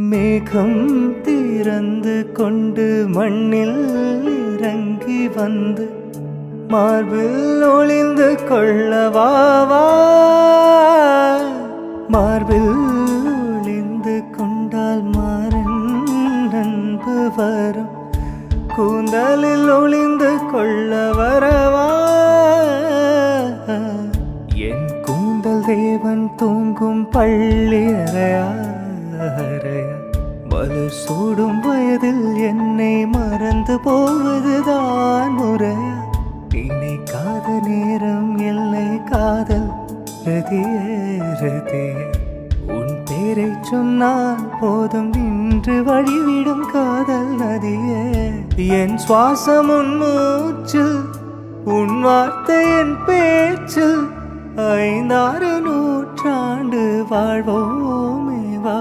மேகம் திறந்து கொண்டு மண்ணில் இறங்கி வந்து மார்பில் ஒளிந்து கொள்ளவாவா. மார்பில் ஒளிந்து கொண்டால் மாறன் அன்பு வரும், கூந்தலில் ஒளிந்து கொள்ள வரவா. என் கூந்தல் தேவன் தூங்கும் பள்ளி அறையா, மலர் சூடும் வயதில் என்னை மறந்து போவதுதான் முறையா. நினைக்காத நேரம் இல்லை காதல் ரதியே ரதியே, உன் பேரை சொன்னால் போதும் நின்று வழிவிடும் காதல் நதியே. என் சுவாசம் உன் மூச்சு, உன் வார்த்தை என் பேச்சு, 5-6 நூற்றாண்டு வாழ்வோமே வா.